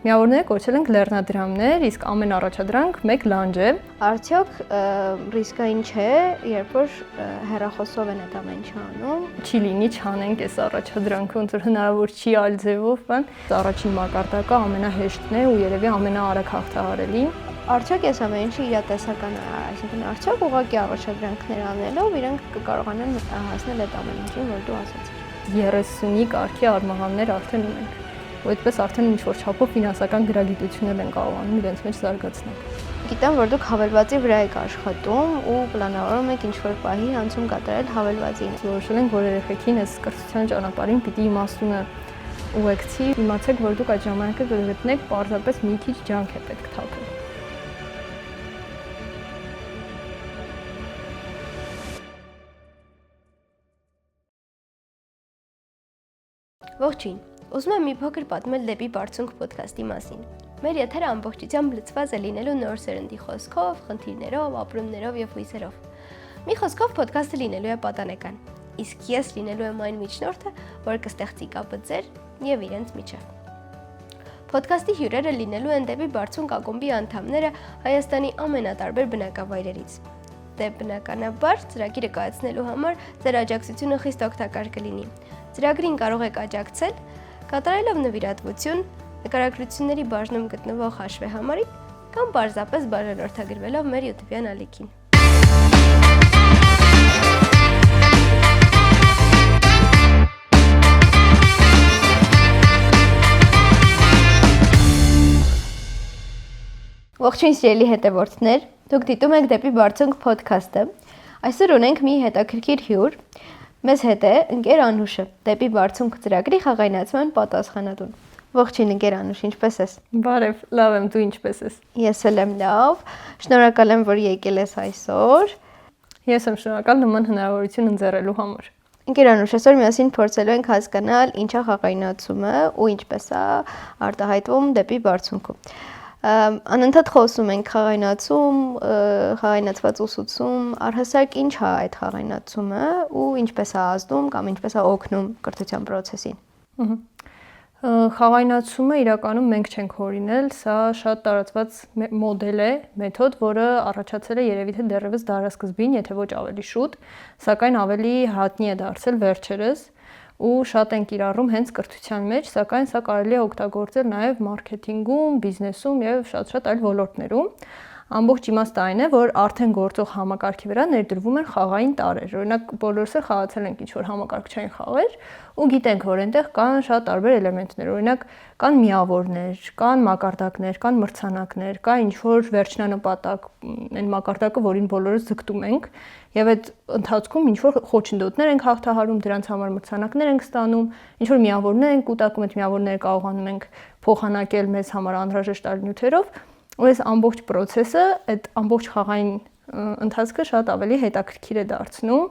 Միավորները կոչել ենք լեռնադրամներ, իսկ ամեն առաջադրանք մեկ լանջ է։ Արդյոք ռիսկային չէ, երբ որ հեռախոսով են այդ ամեն ինչը անում։ Չի լինի չանենք այս առաջադրանքը, ոնց որ հնարավոր չի այլ ձևով, բան։ Առաջին մակարդակը ամենահեշտն է ու երևի ամենաարագ հաղթահարելին։ Արդյոք այս ամեն ինչը իրատեսական է, այսինքն արդյոք ուղղակի առաջադրանքներ անելով իրենք կկարողանան հասնել այդ ամեն ինչին, որ դու ասացիր։ 30-ի կարգի արմաղաններ արդեն ունենք։ Ու այդպես արդեն ինչ-որ չափով ֆինանսական գրագիտություն են կարողանում իրենց մեջ զարգացնել։ Գիտեմ, որ դուք հավելվածի վրա եք աշխատում ու պլանավորում եք ինչ-որ պահի անցում կատարել հավելվածին։ Որոշել ենք, որ երեխեքին այս կրթության ճանապարհին պիտի իմաստունը ուղեկցի, իմացեք, որ դուք այդ ժամանակը կգտնեք պարզապես մի քիչ ջանք է պետք թափել։ Ողջույն։ Ուզում եմ մի փոքր պատմել դեպի Բարձունք ոդքասթի մասին։ Մեր եթերը ամբողջությամբ լցված է լինելու նոր սերնդի խոսքով, խնդիրներով, ապրումներով եւ հույսերով։ Մի խոսքով ոդքասթը լինելու է պատանեկան, իսկ ես լինելու եմ այն միջնորդը, որը կստեղծի կապը ձեր եւ իրենց միջեւ։ Ոդքասթի հյուրերը լինելու են դեպի Բարձունք ակումբի անդամները Հայաստանի ամենատարբեր բնակավայրերից։ Դե բնականաբար ծրագիրը կայացնելու համար ձեր աջակցությունը խիստ օգտակար կլինի։ Ծրագրին կարող եք աջակցել կատարելով նվիրատվություն, նկարագրությունների բաժնում գտնվող հաշվեհամարին կամ պարզապես բաժանորդագրվելով մեր YouTube-յան ալիքին։ Ողջույն սիրելի հետևորդներ, դուք դիտում եք դեպի Բարձունք ոդքասթը։ Այսօր ունենք մի հետաքրքիր հյուր։ Մեզ հետ է ընկեր Անուշը, դեպի Բարձունք ծրագրի խաղայնացման պատասխանատուն։ Ողջույն ընկեր Անուշ, ինչպե՞ս ես։ Բարև, լավ եմ, դու ինչպե՞ս ես։ Ես էլ եմ լավ։ Շնորհակալ եմ, որ եկել ես այսօր։ Ես եմ շնորհակալ նման հնարավորություն ընձեռելու համար։ Ընկեր Անուշ, այսօր միասին փորձելու ենք հասկանալ ինչ է խաղայնացումը ու ինչպես է արտահայտվում դեպի Բարձունքում։ Անընդհատ խոսում ենք խաղայնացում, խաղայնացված ուսուցում, առհասարակ ինչ է այդ խաղայնացումը ու ինչպես է ազդում կամ ինչպես է օգնում կրթության process-ին։ Խաղայնացումը իրականում մենք չենք հորինել, սա շատ տարածված մոդել է, մեթոդ, որը առաջացել է երևի թե դեռևս դարասկզբին, եթե ոչ ավելի շուտ, սակայն ավելի հայտնի է դարձել վերջերս ու շատ են կիրառում հենց կրթության մեջ, սակայն սա կարելի է օգտագործել նաև մարքեթինգում, բիզնեսում եւ շատ այլ ոլորտներում։ Ամբողջ իմաստը այն է, որ արդեն գործող համակարգի վրա ներդրվում են խաղային տարրեր։ Օրինակ բոլորս էլ խաղացել ենք ինչ-որ համակարգչային խաղեր ու գիտենք, որ այնտեղ կան շատ տարբեր էլեմենտներ։ Օրինակ կան միավորներ, կան մակարդակներ, կան մրցանակներ, կա ինչ-որ վերջնանպատակ, այն մակարդակը, որին բոլորս ձգտում ենք, եւ այդ ընթացքում ինչ-որ խոչընդոտներ ենք հաղթահարում, դրանց համար մրցանակներ ենք ստանում, ինչ-որ միավորներ ենք կուտակում, այդ միավորները կարողանում ենք փոխանակել մեզ համար անհրաժեշտ այլ նյութերով։ Ու այս ամբողջ process-ը, այդ ամբողջ խաղային ընթացքը շատ ավելի հետաքրքիր է դարձնում,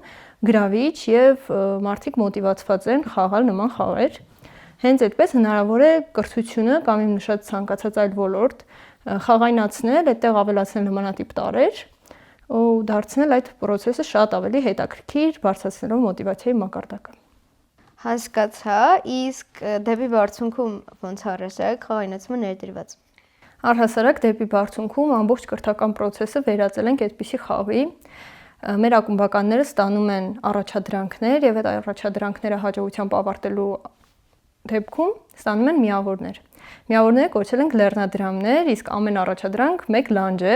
գրավիչ եւ մարդիկ մոտիվացված են խաղալ նման խաղեր։ Հենց այդպես հնարավոր է կրթությունը կամ իմ նշած ցանկացած այլ ոլորտ խաղայնացնել, այդտեղ ավելացնել նմանատիպ տարրեր ու դարձնել այդ process-ը շատ ավելի հետաքրքիր, բարձրացնելով մոտիվացիայի մակարդակը։ Հասկացա, իսկ դեպի Բարձունքում ոնց առհասարակ խաղայնացումը ներդրված։ Առհասարակ դեպի Բարձունքում ամբողջ կրթական process-ը վերածել ենք այդպիսի խաղի։ Մեր ակումբականները ստանում են առաջադրանքներ եւ այդ առաջադրանքները հաջողությամբ ավարտելու դեպքում ստանում են միավորներ։ Միավորները կոչել ենք լեռնադրամներ, իսկ ամեն առաջադրանք մեկ լանջ է։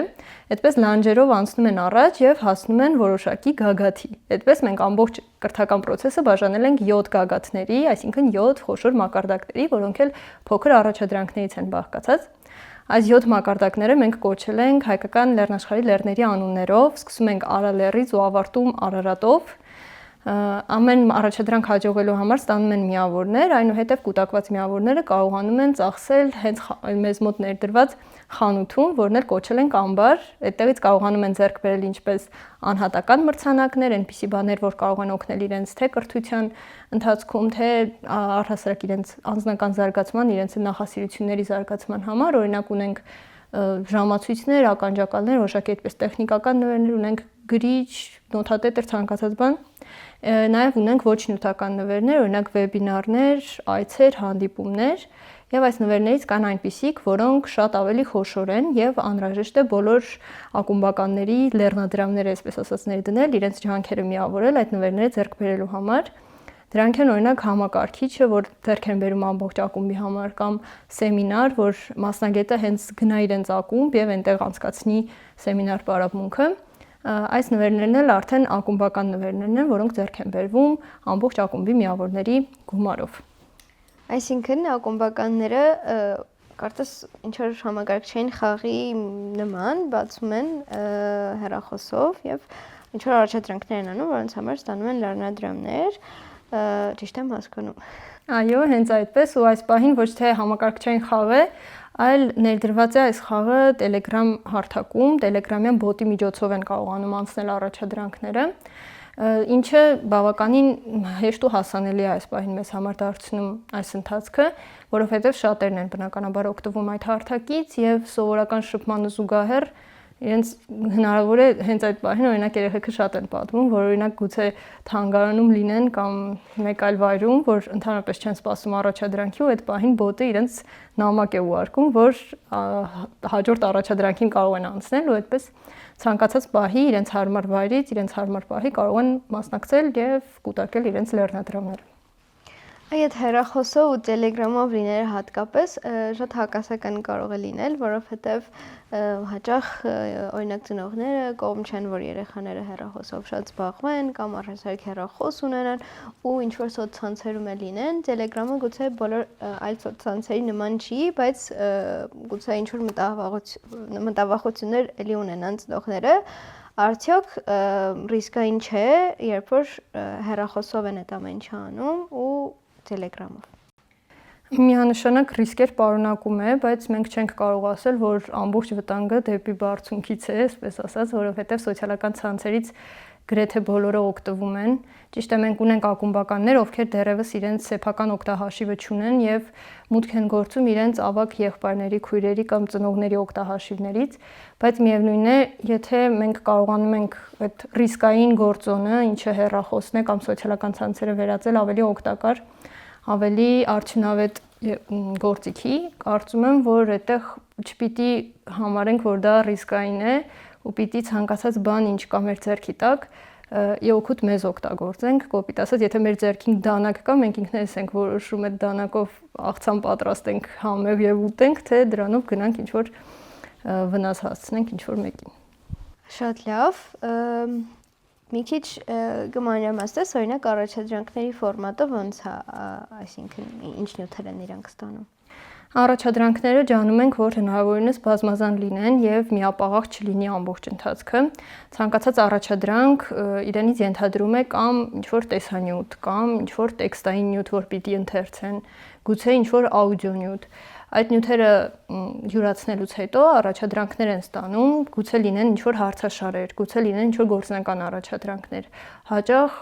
Այդպես լանջերով անցնում են առաջ եւ հասնում են որոշակի գագաթի։ Այդպես մենք ամբողջ կրթական process-ը բաժանել ենք 7 գագաթների, այսինքն 7 խոշոր մակարդակների, որոնք էլ փոքր առաջադրանքներից են բաղկացած։ Այս 7 մակարդակները մենք կոչել ենք հայկական լեռնաշխարհի լեռների անուններով, սկսում ենք Արա լեռից ու ավարտում Արարատով։ Ամեն առաջադրանք հաջողելու համար ստանում են միավորներ, այնուհետև կուտակված միավորները կարողանում են ծախսել հենց մեզ մոտ ներդրված խանութում, որն էլ կոչել ենք ամբար։ Այդտեղից կարողանում են ձեռք բերել ինչպես անհատական մրցանակներ, այնպիսի բաներ, որ կարող են օգնել իրենց թե կրթության ընթացքում, թե առհասարակ իրենց անձնական զարգացման, իրենց նախասիրությունների զարգացման համար, օրինակ ունենք ժամացույցներ, ականջակալներ, որոշակի այդպես տեխնիկական նվերներ ունենք, գրիչ, նոթատետր, ցանկացած բան։ Նաև ունենք ոչ նյութական նվերներ, օրինակ վեբինարներ, այցեր, հանդիպումներ Եվ այս նվերներից կան այնպիսիք, որոնք շատ ավելի խոշոր են եւ անհրաժեշտ է բոլոր ակումբականների լեռնադրամները, այսպես ասած, ներդնել, իրենց ջանքերը միավորել այդ նվերները ձեռք բերելու համար։ Դրանք են օրինակ համակարգիչը, որ ձեռք են բերում ամբողջ ակումբի համար, կամ սեմինար, որ մասնագետը հենց գնա իրենց ակումբ եւ այնտեղ անցկացնի սեմինար պարապմունքը։ Այս նվերներն էլ արդեն ակումբական նվերներն են, որոնք ձեռք են բերվում ամբողջ ակումբի միավորների գումարով։ Այսինքն ակումբականները կարծես ինչ-որ համակարգչային խաղի նման բացում են հեռախոսով եւ ինչ-որ առաջադրանքներ են անում, որոնց համար ստանում են լեռնադրամներ, ճիշտ եմ հասկանում։ Այո, հենց այդպես, ու այս պահին ոչ թե համակարգչային խաղ է, այլ ներդրված է այս խաղը Telegram հարթակում, Telegram-յան բոտի միջոցով են կարողանում անցնել առաջադրանքները, ինչը բավականին հեշտ ու հասանելի է այս պահին մեզ համար դարձնում այս ընթացքը, որովհետև շատերն են բնականաբար օգտվում այդ հարթակից եւ սովորական շփմանը զուգահեռ իրենց հնարավոր է հենց այդ պահին օրինակ երեխեքը շատ են պատմում, որ օրինակ գուցե թանգարանում լինեն կամ մեկ այլ վայրում, որ ընդհանրապես չեն սպասում առաջադրանքի ու այդ պահին բոտը իրենց նամակ է ուղարկում, որ հաջորդ առաջադրանքին կարող են անցնել ու այդպես ցանկացած պահի իրենց հարմար վայրից, իրենց հարմար պահի կարող են մասնակցել եւ կուտակել իրենց լեռնադրամները։ Այդ հեռախոսով ու Telegram-ով լինելը հատկապես շատ հակասական կարող է լինել, որովհետև հաճախ օրինակ ծնողները կողմ չեն, որ երեխաները հեռախոսով շատ զբաղվեն կամ առհասարակ հեռախոս ունենան ու ինչ որ սոցցանցերում է լինեն։ Telegram-ը գուցե բոլոր այլ սոցցանցերի նման չի, բայց գուցե ինչ որ մտավախություններ էլի ունենան ծնողները։ Արդյոք ռիսկային չէ, երբ որ հեռախոսով են այդ ամեն ինչը անում ու Telegram-ով։ Միանշանակ ռիսկեր պարունակում է, բայց մենք չենք կարող ասել, որ ամբողջ վտանգը դեպի բարձունքից է, այսպես ասած, որովհետև սոցիալական ցանցերից գրեթե բոլորը օգտվում են։ Ճիշտ է, մենք ունենք ակումբականներ, ովքեր դեռևս իրենց սեփական օգտահաշիվը չունեն եւ մուտք են գործում իրենց ավագ եղբայրների, քույրերի կամ ծնողների օգտահաշիվներից, բայց միևնույն է, եթե մենք կարողանում ենք այդ ռիսկային գործոնը, ինչը հեռախոսն է կամ սոցիալական ցանցերը վերածել ավելի օգտակար, ավելի արդյունավետ գործիքի, կարծում եմ, որ այդտեղ չպիտի համարենք, որ դա ռիսկային է ու պիտի ցանկացած բան, ինչ կա մեր ձեռքի տակ, իօգուտ մեզ օգտագործենք, կոպիտ ասած, եթե մեր ձեռքին դանակ կա, մենք ինքներս ենք որոշում այդ դանակով աղցան պատրաստենք համեղ եւ ուտենք, թե դրանով գնանք ինչ որ վնաս հասցնենք ինչ որ մեկին։ Շատ լավ։ Մի քիչ կմանրամասնես, օրինակ առաջադրանքների ֆորմատը ոնց է, այսինքն ինչ նյութեր են իրանք ստանում։ Առաջադրանքները ջանում ենք, որ հնարավորինս բազմազան լինեն եւ միապաղաղ չլինի ամբողջ ընթացքը։ Ցանկացած առաջադրանք իրենից ենթադրում է կամ ինչ-որ տեսանյութ, կամ ինչ-որ տեքստային նյութ, որ պիտի ընթերցեն, գուցե ինչ-որ աուդիո նյութ։ Այդ նյութերը յուրացնելուց հետո առաջադրանքներ են ստանում, գուցե լինեն ինչ-որ հարցաշարեր, գուցե լինեն ինչ-որ գործնական առաջադրանքներ։ Հաճախ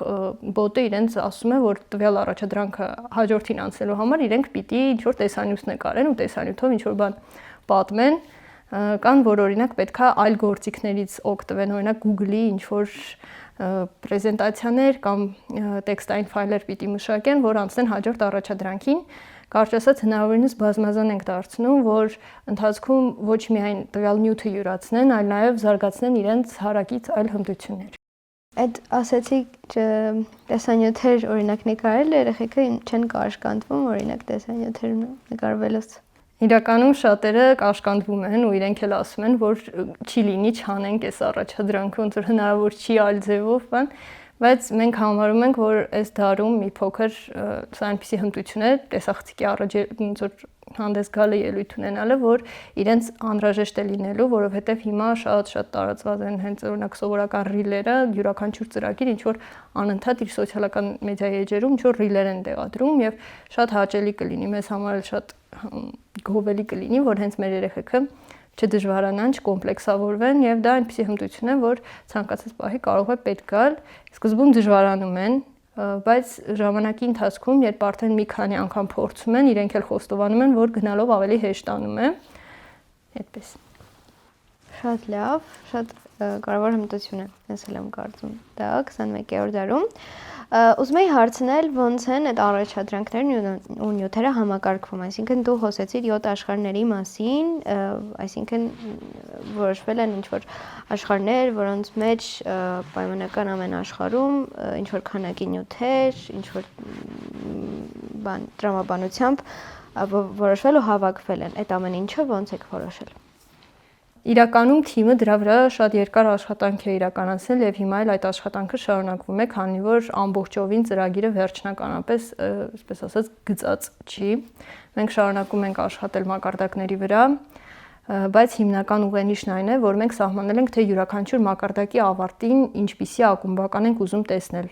բոտը իրենց ասում է, որ տվյալ առաջադրանքը հաջորդին անցնելու համար իրենք պիտի ինչ-որ տեսանյութ նկարեն ու տեսանյութով ինչ-որ բան պատմեն, կան, որ օրինակ պետքա այլ գործիքներից օգտվեն, օրինակ Google-ի ինչ-որ պրեզենտացիաներ կամ տեքստային ֆայլեր պիտի մշակեն, որ անցնեն հաջորդ առաջադրանքին։ Կարճ ասած, հնարավորինս բազմազան ենք դարձնում, որ ընթացքում ոչ միայն տվյալ նյութը յուրացնեն, այլ նաև զարգացնեն իրենց հարակից այլ հմտություններ։ Այդ ասեցիք տեսանյութեր օրինակ նկարել, երեխեքը չեն կաշկանդվում, օրինակ տեսանյութեր նկարվելուց։ Իրականում շատերը կաշկանդվում են ու իրենք էլ ասում են, որ չի լինի չանենք այս առաջադրանքը, ոնց որ հնարավոր չի այլ ձևով, բան, բայց մենք համարում ենք, որ այս դարում մի փոքր սա այնպիսի հմտություն է, տեսախցիկի առաջ ոնց որ հանդես գալը ելույթ ունենալը, որ իրենց անհրաժեշտ է լինելու, որովհետև հիմա շատ տարածված են հենց օրինակ սովորական ռիլերը, յուրաքանչյուր ծրագիր ինչ որ անընդհատ իր սոցիալական մեդիայի էջերում ինչ որ ռիլեր են տեղադրում եւ շատ հաճելի կլինի մեզ համար շատ գովելի կլինի, որ հենց մեր երեխեքը չդժվարանան, չկոմպլեքսավորվեն եւ դա այնպիսի հմտություն է, որ ցանկացած պահի կարող է պետք գալ, սկզբում դժվարանում են, բայց ժամանակի ընթացքում, երբ արդեն մի քանի անգամ փորձում են, իրենք էլ խոստովանում են, որ գնալով ավելի հեշտանում է, այդպես։ Շատ լավ, շատ կարևոր հմտություն է, ես էլ եմ կարծում, դա 21-րդ դարում։ Ուզում եի հարցնել ոնց են այդ առաջադրանքներն ու նյութերը համակարգվում, այսինքն դու խոսեցիր 7 աշխարհների մասին, այսինքն որոշվել են ինչ-որ աշխարհներ, որոնց մեջ պայմանական ամեն աշխարհում ինչ-որ քանակի նյութեր, ինչ-որ տրամաբանությամբ որոշվել ու հավաքվել են, այդ ամեն ինչը ոնց եք որոշել։ Իրականում թիմը դրա վրա շատ երկար աշխատանք է իրականացնել եւ հիմա էլ այդ աշխատանքը շարունակվում է, քանի որ ամբողջովին ծրագիրը վերջնականապես, այսպես ասած, գծած չի։ Մենք շարունակում ենք աշխատել մակարդակների վրա, բայց հիմնական ուղենիշն այն է, որ մենք սահմանել ենք, թե յուրաքանչյուր մակարդակի ավարտին ինչպիսի ակումբական ենք ուզում տեսնել,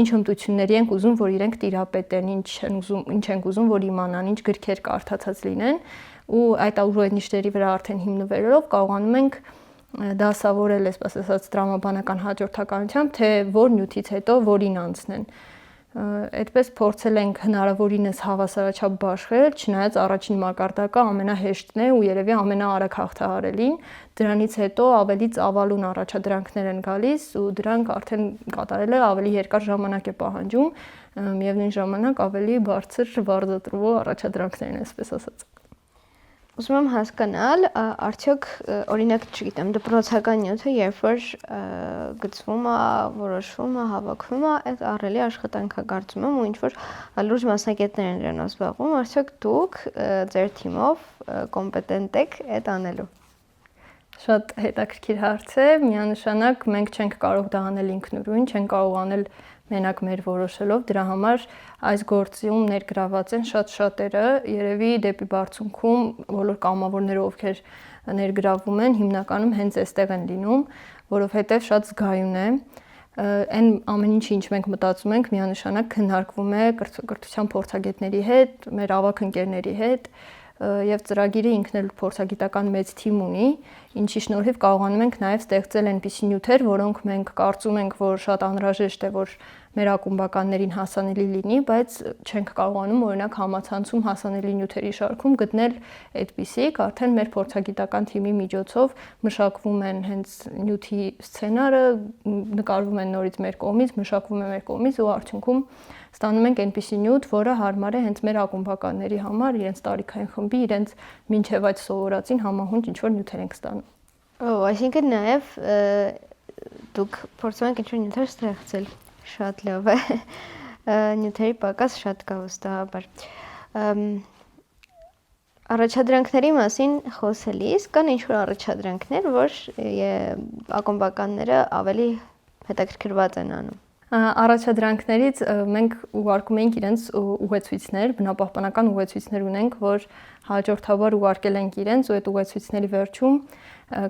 ինչ հմտությունների ենք ուզում, որ իրենք տիրապետեն, ինչ ենք ուզում, որ իմանան, ինչ գրքեր կարդացած լինեն, ու այդ ուղենիշների վրա արդեն հիմնվելով կարողանում ենք դասավորել, այսպես ասած, տրամաբանական հաջորդականությամբ, թե որ նյութից հետո որին անցնեն։ Այդպես փորձել ենք հնարավորինս հավասարաչափ բաշխել, չնայած առաջին մակարդակը ամենահեշտն է ու երևի ամենաարագ հաղթահարելին, դրանից հետո ավելի ծավալուն առաջադրանքներ են գալիս ու դրանք արդեն կատարելը ավելի երկար ժամանակ է պահանջում, միևնույն ժամանակ ավելի բարձր վարձատրվող առաջադրանքներ են, այսպես ասած։ Ուզում եմ հասկանալ, արդյոք օրինակ, չգիտեմ, դպրոցական նյութը, երբ որ գծվում է, որոշվում է, հավաքվում է, այդ ահռելի աշխատանք է կարծում եմ ու ինչ որ լուրջ մասնագետներ են դրանով զբաղվում, արդյոք դուք ձեր թիմով կոմպետենտ եք այդ անելու։ Շատ հետաքրքիր հարց է, միանշանակ մենք չենք կարող դա անել ինքնուրույն, չենք կարող անել մենակ մեր որոշելով, դրա համար այս գործիում ներգրաված են շատ շատերը, երևի դեպի բարձունքում բոլոր կամավորները, ովքեր ներգրավում են, հիմնականում հենց այստեղ են լինում, որովհետև շատ զգայուն է, այն ամեն ինչը, ինչ մենք մտածում ենք, միանշանակ քննարկվում է կրթության փորձագետների հետ, մեր ավագ ընկերների հետ, եւ ծրագիրը ինքն էլ փորձագիտական մեծ թիմ ունի, ինչի շնորհիվ կարողանում ենք նաեւ ստեղծել այնպիսի նյութեր, որոնք մենք կարծում ենք, որ շատ անհրաժեշտ է, որ մեր ակումբականներին հասանելի լինի, բայց չենք կարողանում օրինակ համացանցում հասանելի նյութերի շարքում գտնել այդպիսիք, արդեն մեր փորձագիտական թիմի միջոցով մշակվում են հենց նյութի սցենարը, նկարվում են նորից մեր կողմից, մշակվում է մեր կողմից ու արդյունքում ստանում ենք այնպիսի նյութ, որը հարմար է հենց մեր ակումբականների համար, իրենց տարիքային խմբի, իրենց մինչև այդ սովորածին համահունչ ինչ-որ նյութեր ենք ստանում։ Այսինքն նաև դուք փորձում եք ինչ-որ նյութեր ստեղծել, շատ լավ է, նյութերի պակաս շատ կա վստահաբար։ Առաջադրանքների մասին խոսելիս կան ինչ-որ առաջադրանքներ, որ ակումբականները ավելի հետաքրքրված են անում։ Առաջադրանքներից մենք ուղարկում ենք իրենց ուղեցույցներ, բնապահպանական ուղեցույցներ ունենք, որ հաջորդաբար ուղարկել ենք իրենց ու այդ ուղեցույցների վերջում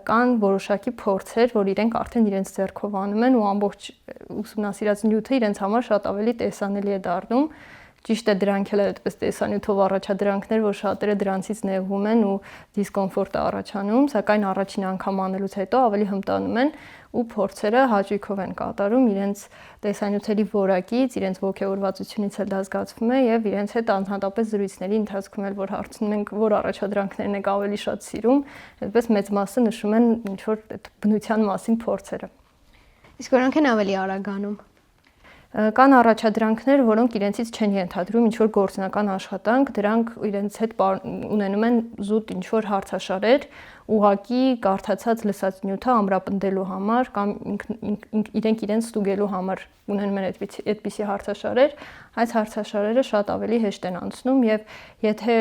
կան որոշակի փորձեր, որ իրենք արդեն իրենց ձեռքով անում են ու ամբողջ ուսումնասիրած նյութը իրենց համար շատ ավելի տեսանելի է դառնում։ Ճիշտ է, դրանք էլ այդպես տեսանյութով առաջադրանքներ, որ շատերը դրանցից նեղվում են ու դիսկոմֆորտ է առաջանում, սակայն առաջին անգամ անելուց հետո ավելի հմտանում են ու փորձերը հաճույքով են կատարում, իրենց տեսանյութերի որակից, իրենց ոգևորվածությունից էլ դա զգացվում է եւ իրենց հետ անհատապես զրույցների ընթացքում էլ որ հարցնում ենք, որ առաջադրանքներն եք ավելի շատ սիրում, այդպես մեծ մասը նշում են ինչ որ այդ բնության մասին փորձերը։ Իսկ որոնք են ավելի արագ անում։ Կան առաջադրանքներ, որոնք իրենցից չեն ենթադրում ինչ-որ գործնական աշխատանք, դրանք իրենց հետ ունենում են զուտ ինչ-որ հարցաշարեր, ուղղակի կարդացած լսած նյութը ամրապնդելու համար կամ իրենք իրենց ստուգելու համար ունենում են այդպիսի հարցաշարեր, այս հարցաշարերը շատ ավելի հեշտ են անցնում եւ եթե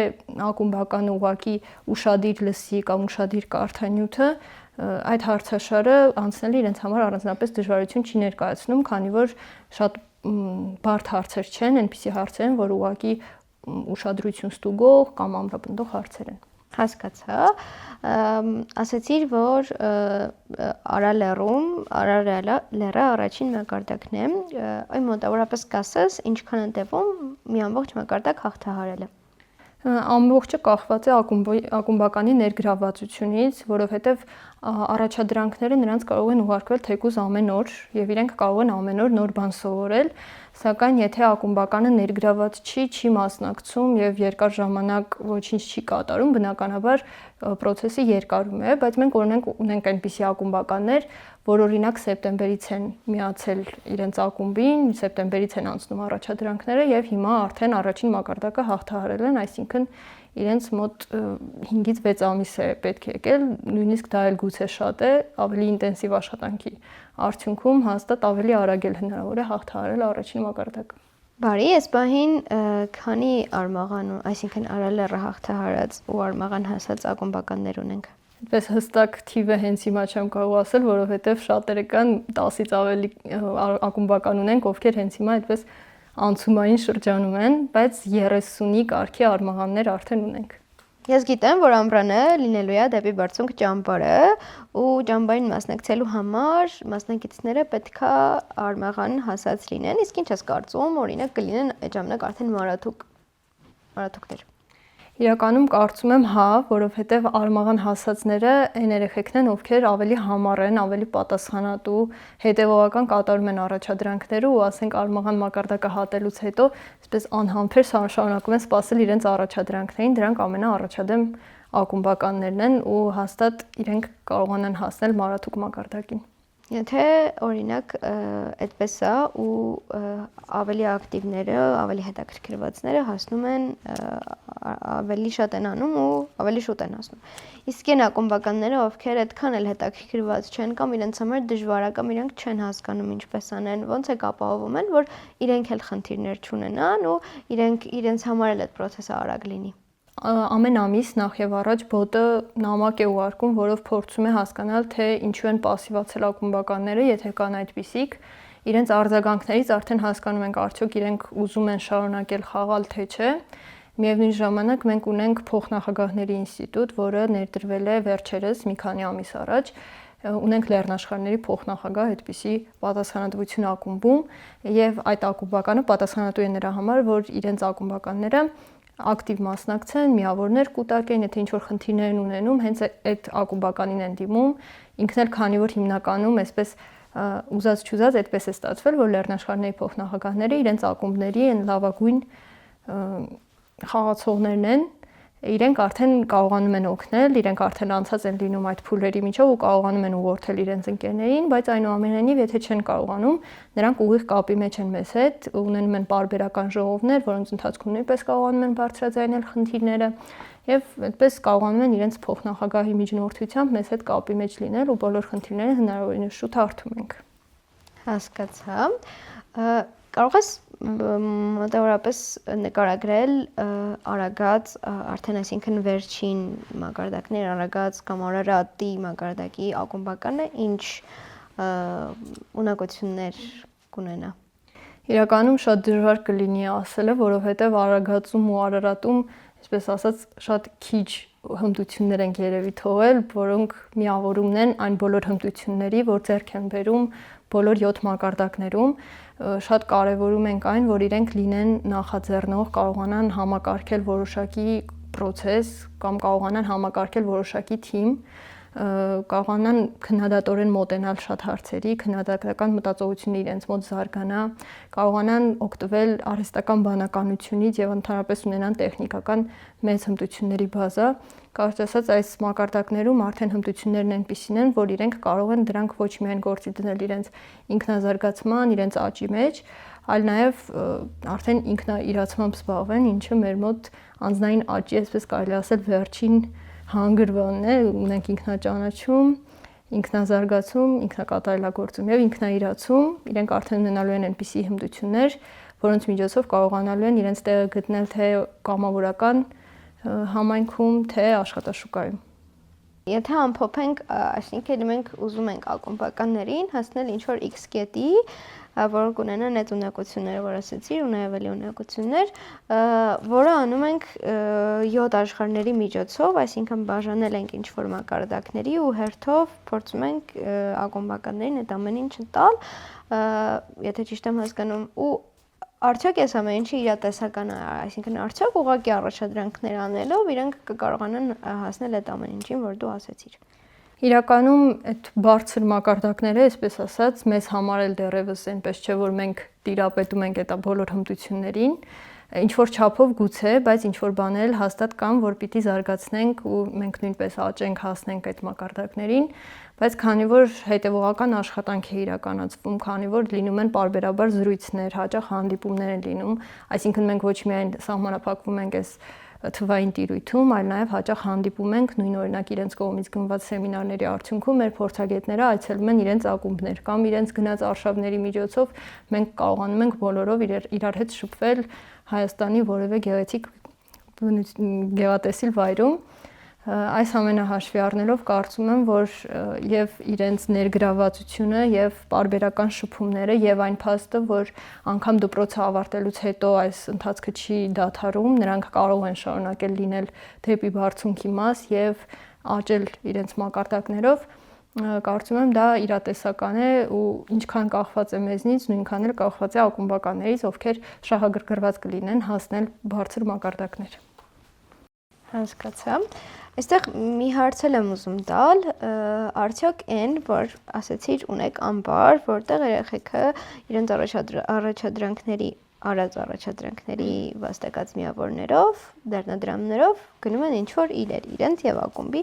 ակումբականը ուղղակի ուշադիր լսի կամ ուշադիր կարդա նյութը, այդ հարցաշարը անցնելը իրենց համար առանձնապես դժվարություն չի ներկայացնում, քանի որ շատ բարդ հարցեր չեն, այնպիսի հարցեր են, որ ուղղակի ուշադրություն ստուգող կամ ամրապնդող հարցեր են։ Հասկացա։ Ասացիր, որ Արա լեռը առաջին մակարդակն է, այն մոտավորապես կասես, ինչքան է տևում մի ամբողջ մակարդակ հաղթահարելը։ Ամբողջը կախված է ակումբականի ներգրավվածությունից, որովհետև առաջադրանքները նրանց կարող են ուղարկվել թեկուզ ամեն օր եւ իրենք կարող են ամեն օր նոր բան սովորել, սակայն եթե ակումբականը ներգրաված չի մասնակցում եւ երկար ժամանակ ոչինչ չի կատարում, բնականաբար process-ը երկարում է, բայց մենք ունենք այնպիսի ակումբականներ, որ օրինակ սեպտեմբերից են միացել իրենց ակումբին, սեպտեմբերից են անցնում առաջադրանքները եւ հիմա արդեն առաջին մակարդակը հաղթահարել են, այսինքն իրենց մոտ 5-ից 6 ամիս է պետք է եկել, նույնիսկ դա էլ գուցե շատ է, ավելի ինտենսիվ աշխատանքի արդյունքում հաստատ ավելի արագ էլ հնարավոր է հաղթահարել առաջին մակարդակը։ Բարի, այս պահին քանի Արմաղան, այսինքն Արալեռը հաղթահարած ու Արմաղան հասած ակումբականներ ունենք։ Այդպես հստակ թիվը հենց հիմա չեմ կարող ասել, որովհետև շատերը կան 10-ից ավելի ակումբական ունենք, ովքեր հենց հիմա այդպես անցումային շրջանում են, բայց 30-ի կարգի արմաղաններ արդեն ունենք։ Ես գիտեմ, որ ամռանը լինելու է դեպի բարձունք ճամբարը ու ճամբարին մասնակցելու համար մասնակիցները պետքա արմաղան հասած լինեն, իսկ ինչ ես կարծում, օրինակ կլինեն այդ ժամանակ արդեն մարաթուկներ։ Իրականում կարծում եմ հա, որովհետև արմաղան հասածները այն երեխեքն են, ովքեր ավելի համառ են, ավելի պատասխանատու, հետևողական կատարում են առաջադրանքները ու ասենք արմաղան մակարդակը հատելուց հետո այսպես անհամբեր շարունակում են սպասել իրենց առաջադրանքներին, դրանք ամենաառաջադեմ ակումբականներն են ու հաստատ իրենք կարողանան հասնել մարաթուկ մակարդակին։ Եթե օրինակ այդպես է ու ավելի ակտիվները, ավելի հետաքրքրվածները հասնում են ավելի շատ են անում ու ավելի շուտ են հասնում։ Իսկ այն ակումբականները, ովքեր այդքան էլ հետաքրքրված չեն կամ իրենց համար դժվար է կամ իրենք չեն հասկանում ինչպես անեն, ոնց է ապահովում են, որ իրենք էլ խնդիրներ չունենան ու իրենց համար էլ այդ process-ը արագ լինի։ Ամեն ամիս նախ եւ առաջ բոտը նամակ է ուղարկում, որով փորձում է հասկանալ, թե ինչու են пассивացել ակումբականները, եթե կան այդպիսիք, իրենց արձագանքներից արդեն հասկանում ենք արդյոք իրենք ուզում են շարունակել խաղալ թե չէ։ Միևնույն ժամանակ մենք ունենք փոխնախագահների ինստիտուտ, որը ներդրվել է վերջերս մի քանի ամիս առաջ։ Ունենք լեռնաշխարհների փոխնախագահ այդպիսի պատասխանատվություն ակումբում եւ այդ ակումբականը պատասխանատու է նրա համար, որ իրենց ակումբականները ակտիվ մասնակցեն, միավորներ կուտակեն, եթե ինչ-որ խնդիրներ են ունենում, հենց այդ ակումբականին են դիմում, ինքն էլ քանի որ հիմնականում այսպես ուզած-չուզած այդպես է ստացվել, որ լեռնաշխարհների փոխնախագահները իրենց ակումբների են լավագույն խաղացողներն են, իրենք արդեն կարողանում են օգնել, իրենք արդեն անցած են լինում այդ փուլերի միջով ու կարողանում են ուղղորդել իրենց ընկերներին, բայց այնուամենայնիվ եթե չեն կարողանում, նրանք ուղիղ կապի մեջ են մեզ հետ, ունենում են պարբերական ժողովներ, որոնց ընթացքում նույնպես կարողանում են բարձրաձայնել խնդիրները եւ այդպես կարողանում են իրենց փոխնախագահի միջնորդությամբ մեզ հետ կապի մեջ լինել ու բոլոր խնդիրները հնարավորինս շուտ հարթում ենք։ Հասկացա։ Կարող ես մոտավորապես նկարագրել արագած, արդեն այսինքն վերջին մակարդակներ, արագած կամ Արարատի մակարդակի ակումբականը ինչ ունակություններ կունենա։ Իրականում շատ դժվար կլինի ասելը, որովհետև Արագածում ու Արարատում, այսպես ասած, շատ քիչ հմտություններ են երևի թողել, որոնք միավորումն են այն բոլոր հմտությունների, որ ձեռք են բերում բոլոր 7 մակարդակներում, շատ կարևորում ենք այն, որ իրենք լինեն նախաձեռնող, կարողանան համակարգել որոշակի process կամ կարողանան համակարգել որոշակի թիմ, կարողանան քննադատորեն մոտենալ շատ հարցերի, քննադատական մտածողությունը իրենց մոտ զարգանա, կարողանան օգտվել արհեստական բանականությունից եւ ընդհանրապես ունենան տեխնիկական մեծ հմտությունների բազա։ Կարճ ասած, այս մակարդակներում արդեն հմտություններն այնպիսին են, որ իրենք կարող են դրանք ոչ միայն գործի դնել իրենց ինքնազարգացման, իրենց աճի մեջ, այլ նաեւ արդեն ինքնաիրացմամբ զբաղվեն, ինչը մեր մոտ անձնային աճի, այսպես կարելի ասել, վերջին հանգրվանն է, ունենք ինքնաճանաչում, ինքնազարգացում, ինքնակատարելագործում եւ ինքնաիրացում, իրենք արդեն ունենալու են այնպիսի հմտություններ, որոնց միջոցով կարողանալու են իրենց տեղը գտնել թե կամավորական համայնքում, թե աշխատաշուկայում։ Եթե ամփոփենք, այսինքն մենք ուզում ենք ակումբականներին հասնել ինչ-որ X կետի, որոնք ունենան այդ ունակությունները, որ ասացի, ու նաև էլի ունակություններ, որը անում ենք 7 աշխարհների միջոցով, այսինքն բաժանել ենք ինչ-որ մակարդակների ու հերթով փորձում ենք ակումբականներին այդ ամեն ինչը տալ, եթե ճիշտ եմ հասկանում, ու արդյոք այս ամեն ինչը իրատեսական է, այսինքն արդյոք ուղղակի առաջադրանքներ անելով իրենք կկարողանան հասնել այդ ամեն ինչին, որ դու ասացիր։ Իրականում այդ բարձր մակարդակները, այսպես ասած, մեզ համար էլ դեռևս այնպես չէ, որ մենք տիրապետում ենք այդ բոլոր հմտություններին, ինչ որ չափով գուցե, բայց ինչ որ բաներ հաստատ կան, որ պիտի զարգացնենք ու մենք նույնպես աճենք, հասնենք այդ մակարդակներին, բայց քանի որ հետևողական աշխատանք է իրականացվում, քանի որ լինում են պարբերաբար զրույցներ, հաճախ հանդիպումներ են լինում, այսինքն մենք ոչ միայն սահմանափակվում ենք այս թվային տիրույթում, այլ նաև հաճախ հանդիպում ենք նույն օրինակ իրենց կողմից գնված սեմինարների արդյունքում մեր փորձագետները այցելում են իրենց ակումբներ կամ իրենց գնած արշավների միջոցով մենք կարողանում ենք բոլորով իրար հետ շփվել Հայաստանի որևէ գեղեցիկ գեղատեսիլ վայրում։ Այս ամենը հաշվի առնելով կարծում եմ, որ եւ իրենց ներգրավվածությունը եւ պարբերական շփումները եւ այն փաստը, որ անգամ դպրոցը ավարտելուց հետո այս ընթացքը չի դադարում, նրանք կարող են շարունակել լինել դեպի բարձունքի մաս եւ աճել իրենց մակարդակներով, կարծում եմ դա իրատեսական է ու ինչքան կախված է մեզնից, նույնքան էլ կախված է ակումբականներից, ովքեր շահագրգռված կլինեն հասնել բարձր մակարդակներ։ Հասկացա։ Այստեղ մի հարց եմ ուզում տալ, արդյոք այն, որ ասացիր ունեք ամբար, որտեղ երեխեքը իրենց առաջադրանքների վաստակած միավորներով, դերնադրամներով գնում են ինչ-որ իրենց եւ ակումբի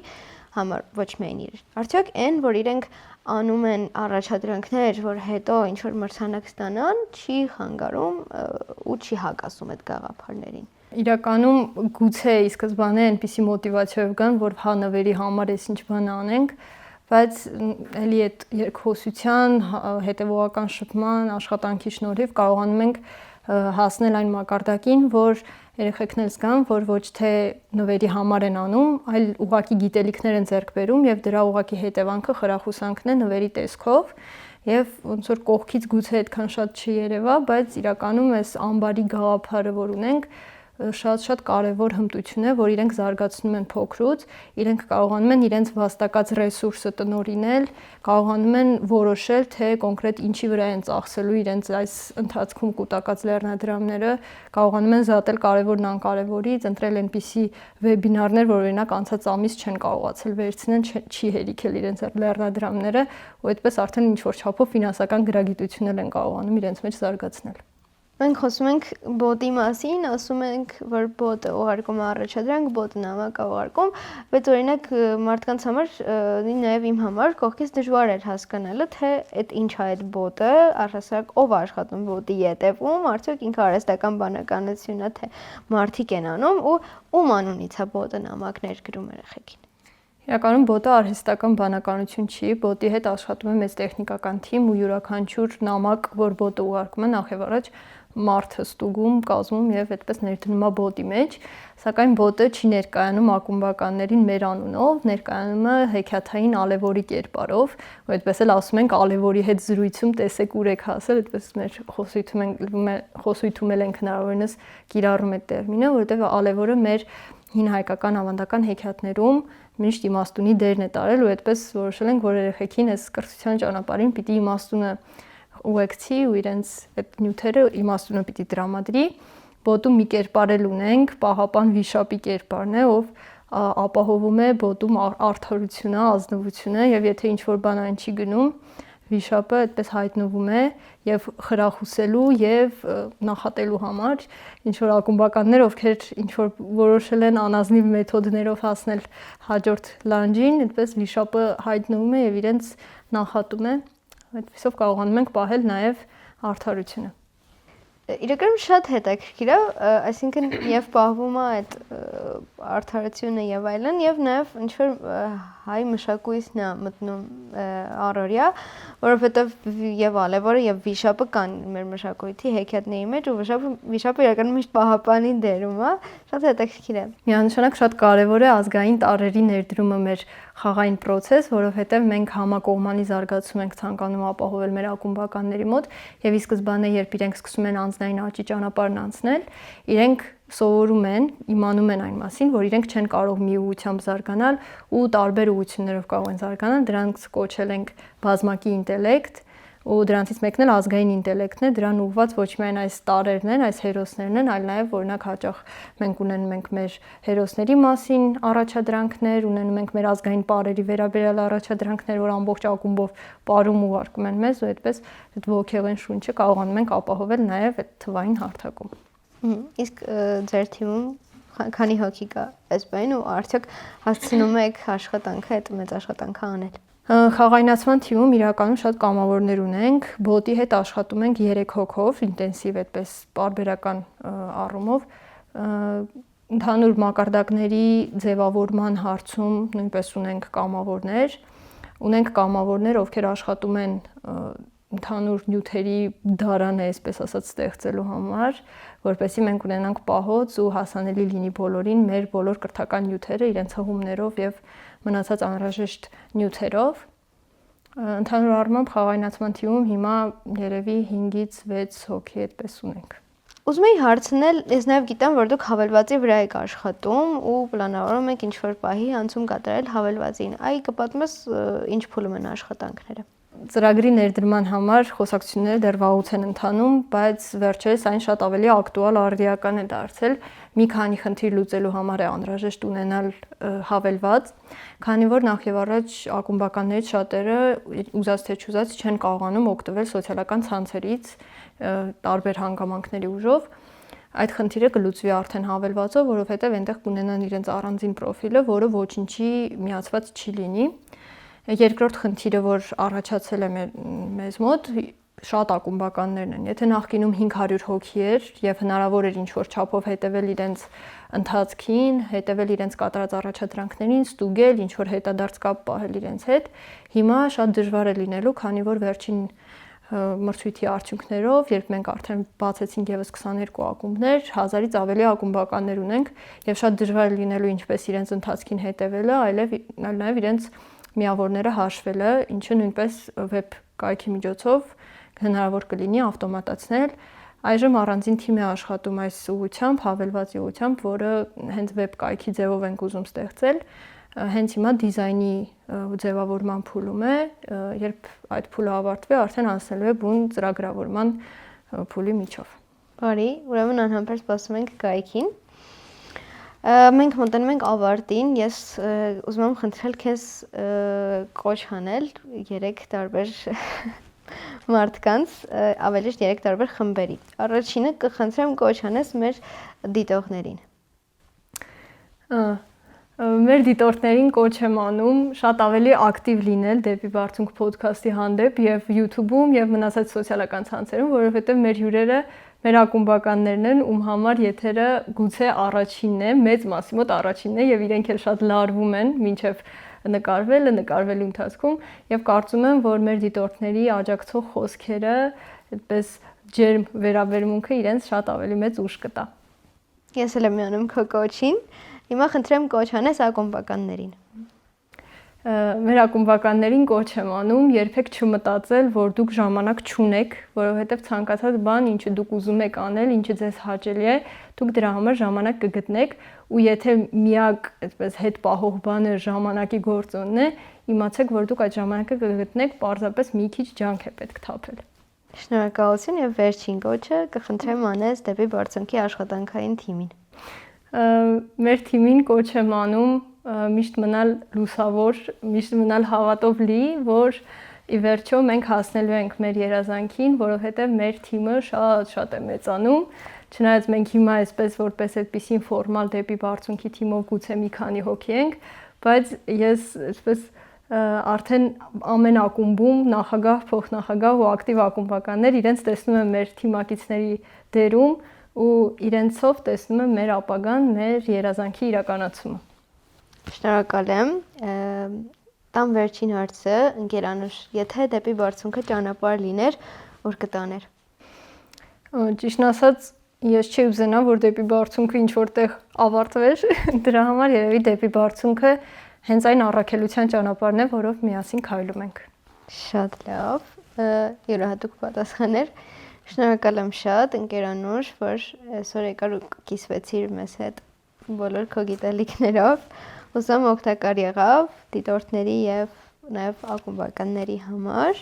համար, ոչ միայն իրար։ Արդյոք այն, որ իրենք անում են առաջադրանքներ, որ հետո ինչ-որ մրցանակ ստանան, չի խանգարում ու չի հակասում այդ գաղափարներին։ Իրականում գուցե ի սկզբանե այնպիսի մոտիվացիայով գան, որ հա նվերի համար էս ինչ բան անենք, բայց էլի այդ երկխոսության, հետևողական շփման, աշխատանքի շնորհիվ կարողանում ենք հասնել այն մակարդակին, որ երեխեքն էլ զգան, որ ոչ թե նվերի համար են անում, այլ ուղղակի գիտելիքներ են ձեռք բերում եւ դրա ուղղակի հետևանքը խրախուսանքն է նվերի տեսքով եւ ոնց որ կողքից գուցե այդքան շատ չի երևա, բայց իրականում այս ամբարի գաղափարը, որ ունենք, շատ կարևոր հմտություն է, որ իրենք զարգացնում են փոքրուց, իրենք կարողանում են իրենց վաստակած ռեսուրսը տնօրինել, կարողանում են որոշել, թե կոնկրետ ինչի վրա են ծախսելու իրենց այս ընթացքում կուտակած լեռնադրամները, կարողանում են զատել կարևորն անկարևորից, ընտրել այնպիսի վեբինարներ, որ օրինակ անցած ամիս չեն կարողացել վերցնեն, չի հերիքել իրենց լեռնադրամները, ու այդպես արդեն ինչ-որ չափով ֆինանսական գրագիտություն են կարողանում իրենց մեջ զարգացնել։ Մենք խոսում ենք բոտի մասին, ասում ենք, որ բոտը ուղարկում է առաջադրանք, բոտը նամակ է ուղարկում, բայց օրինակ մարդկանց համար, նաև իմ համար կողքից դժվար էր հասկանալը, թե այդ ինչ է այդ բոտը, առհասարակ ով է աշխատում բոտի ետևում, արդյոք ինքը արհեստական բանականություն է, թե մարդիկ են անում ու ում անունից է բոտը նամակներ գրում երեխեքին։ Իրականում բոտը արհեստական բանականություն չի, բոտի հետ աշխատում է մեծ տեխնիկական թիմ ու յուրաքանչյուր նամակ, որ բոտը ուղարկում է, նախ եւ առաջ մարդը ստուգում, կազմում եւ այդպես ներդնում է բոտի մեջ, սակայն բոտը չի ներկայանում ակումբականներին մեր անունով, ներկայանում է հեքիաթային ալևորի կերպարով, ու այդպես էլ ասում ենք ալևորի հետ զրույցում տեսեք ուր եք հասել, այդպես մեր խոսույթում էլ ենք հնարավորինս կիրառում այդ տերմինը, որովհետեւ ալևորը մեր հին հայկական ավանդական հեքիաթներում միշտ իմաստունի դերն է տարել ու այդպես որոշել ենք, որ երեխեքին այս կրթության ճանապարհին պիտի իմաստունը ուղեկցի ու իրենց այդ նյութերը իմաստունը պիտի տրամադրի։ Բոտում մի կերպար էլ ունենք, պահապան վիշապի կերպարն է, ով ապահովում է բոտում արդարությունը, ազնվությունը եւ եթե ինչ-որ բան այն չի գնում, վիշապը այդպես հայտնվում է եւ խրախուսելու եւ նախատելու համար ինչ-որ ակումբականներ, ովքեր ինչ-որ որոշել են անազնիվ մեթոդներով հասնել հաջորդ լանջին, այդպես վիշապը հայտնվում է եւ իրենց նախատում է, այդպեսով կարողանում ենք պահել նաեւ արդարությունը։ Իրականում շատ հետաքրքիր է, այսինքն եւ պահվում է այդ արդարությունը եւ այլն եւ նաեւ ինչ որ հայ մշակույթն է մտնում առօրյա, որովհետեւ եւ ալևորը եւ վիշապը կան մեր մշակույթի հեքիաթների մեջ ու վիշապը իրականում միշտ պահապանի դերում է, շատ հետաքրքիր է։ Միանշանակ շատ կարեւոր է ազգային տարրերի ներդրումը մեր խաղային process, որովհետև մենք համակողմանի զարգացում ենք ցանկանում ապահովել մեր ակումբականների մոտ եւ ի սկզբանե երբ իրենք սկսում են անձնային աճի ճանապարհն անցնել, իրենք սովորում են, իմանում են այն մասին, որ իրենք չեն կարող մի ուղղությամբ զարգանալ ու տարբեր ուղղություններով կարող են զարգանալ, դրանց կոչել ենք բազմակի ինտելեկտ ու դրանցից մեկն էլ ազգային ինտելեկտն է, դրան ուղղված ոչ միայն այս տարրերն են, այս հերոսներն են, այլ նաև օրինակ հաճախ մենք ունենում ենք մեր հերոսների մասին առաջադրանքներ, ունենում ենք մեր ազգային պարերի վերաբերյալ առաջադրանքներ, որ ամբողջ ակումբով պարում ուղարկում են մեզ ու այդպես այդ ոգեղեն շունչը կարողանում ենք ապահովել նաև այդ թվային հարթակում։ Իսկ ձեր թիմում քանի հոգի կա այս բան ու արդյոք հասցնում եք աշխատանքը այդ մեծ աշխատանքը անել։ Խաղայնացման թիմում իրականում շատ կամավորներ ունենք, բոտի հետ աշխատում ենք 3 հոգով, ինտենսիվ այդպես պարբերական առումով, ընդհանուր մակարդակների ձևավորման հարցում նույնպես ունենք կամավորներ, ովքեր աշխատում են ընդհանուր նյութերի դարանը, այսպես ասած, ստեղծելու համար, որպեսզի մենք ունենանք պահոց ու հասանելի լինի բոլորին մեր բոլոր կրթական նյութերը իրենց հղումներով եւ մնացած անհրաժեշտ նյութերով։ Ընդհանուր առմամբ խաղայնացման թիմում հիմա երևի 5-ից 6 հոգի այդպես ունենք։ Ուզում եի հարցնել, ես նաև գիտեմ, որ դուք հավելվածի վրա եք աշխատում ու պլանավորում եք ինչ-որ պահի անցում կատարել հավելվածին։ Այ կպատմես ինչ փուլում են աշխատանքները։ Ծրագրի ներդրման համար խոսակցությունները դեռ վաղուց են ընթանում, բայց վերջերս այն շատ ավելի ակտուալ արդիական է դարձել։ Մի քանի խնդիր լուծելու համար է անհրաժեշտ ունենալ հավելված, քանի որ նախ եւ առաջ ակումբականներից շատերը ուզած թե չուզած չեն կարողանում օգտվել սոցիալական ցանցերից տարբեր հանգամանքների ուժով։ Այդ խնդիրը կլուծվի արդեն հավելվածով, որովհետեւ այնտեղ կունենան իրենց առանձին պրոֆիլը, որը ոչինչի միացված չի լինի։ Երկրորդ խնդիրը, որ առաջացել է մեզ մոտ, շատ ակումբականներն են։ Եթե նախկինում 500 հոգի էր եւ հնարավոր էր ինչ-որ չափով հետեւել իրենց ընթացքին, հետեւել իրենց կատարած առաջադրանքներին, ստուգել, ինչ-որ հետադարձ կապ պահել իրենց հետ, հիմա շատ դժվար է լինելու, քանի որ վերջին մրցույթի արդյունքներով, երբ մենք արդեն բացեցինք եւս 22 ակումբներ, 1000-ից ավելի ակումբականներ ունենք եւ շատ դժվար է լինելու ինչպես իրենց ընթացքին հետեւելը, այլև նաեւ իրենց միավորները հաշվելը, ինչը նույնպես վեբ կայքի միջոցով հնարավոր կլինի ավտոմատացնել։ Այժմ առանձին թիմ է աշխատում այս ուղղությամբ, հավելվածի ուղղությամբ, որը հենց վեբ կայքի ձևով ենք ուզում ստեղծել։ Հենց հիմա դիզայնի ձևավորման փուլում է, երբ այդ փուլը ավարտվի, արդեն հասնելու է բուն ծրագրավորման փուլի միջով։ Բարի, ուրեմն անհամբեր սպասում ենք կայքին։ Մենք մոտենում ենք ավարտին, ես ուզում եմ խնդրել քեզ կոչ անել 3 տարբեր մարդկանց, ավելի 3 տարբեր խմբերի։ Առաջինը կխնդրեմ կոչ անես մեր դիտողներին։ Մեր դիտորդներին կոչ եմ անում շատ ավելի ակտիվ լինել դեպի Բարձունք podcast-ի հանդեպ եւ YouTube-ում եւ մնացած սոցիալական ցանցերում, որովհետեւ մեր հյուրերը մեր ակումբականներն են, ում համար եթերը գուցե առաջինն է, մեծ մասի մոտ առաջինն է եւ իրենք էլ շատ լարվում են մինչեւ նկարվելու ընթացքում եւ կարծում եմ, որ մեր դիտորդների աջակցող խոսքերը, այդպես ջերմ վերաբերմունքը իրենց շատ ավելի մեծ ուժ կտա։ Ես էլ եմ միանում քո կոչին։ Հիմա խնդրեմ կոչ անես ակումբականներին։ Մեր ակումբականներին կոչ եմ անում երբեք չմտածել, որ դուք ժամանակ չունեք, որովհետև ցանկացած բան, ինչը դուք ուզում եք անել, ինչը ձեզ հաճելի է, դուք դրա համար ժամանակ կգտնեք, ու եթե միակ այդպես հետ պահող բանը ժամանակի գործոնն է, իմացեք, որ դուք այդ ժամանակը կգտնեք, պարզապես մի քիչ ջանք է պետք թափել։ Շնորհակալություն եւ վերջին կոչը կխնդրեմ անես դեպի Բարձունքի աշխատանքային թիմին։ Մեր թիմին կոչ եմ անում միշտ մնալ լուսավոր, միշտ մնալ հավատով լի, որ ի վերջո մենք հասնելու ենք մեր երազանքին, որովհետև մեր թիմը շատ է մեծանում, չնայած մենք հիմա այսպես որպես այդպիսին ֆորմալ դեպի Բարձունքի թիմով գուցե մի քանի հոգի ենք, բայց ես այսպես արդեն ամեն ակումբում նախագահ, փոխնախագահ ու ակտիվ ակումբականներ իրենց տեսնում են մեր թիմակիցների դերում ու իրենցով տեսնում եմ մեր ապագան, մեր երազանքի իրականացումը։ Շնորհակալ եմ։ Տամ վերջին հարցը, ընկերանուշ, եթե դեպի Բարձունքը ճանապարհ լիներ, որ կտաներ։ Ճիշտն ասած, ես չի ուզենա, որ դեպի Բարձունքը ինչ որտեղ ավարտվեր, դրա համար երևի դեպի Բարձունքը հենց այն առաքելության ճանապարհն է, որով միասին քայլում ենք։ Շատ լավ, յուրահատուկ պատասխաներ։ Շնորհակալ եմ շատ, ընկերանուշ, որ այսօր եկար ու կիսվեցիր մեզ հետ բոլոր քո գիտելիքներով։ Հուսամ օգտակար եղավ դիտորդների եւ նաեւ ակումբականների համար։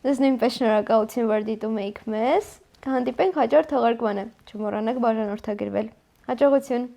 Ձեզ նույնպես շնորհակալություն, որ դիտում եք մեզ։ Կհանդիպենք հաջորդ թողարկմանը։ Չմոռանաք բաժանորդագրվել։ Հաջողություն։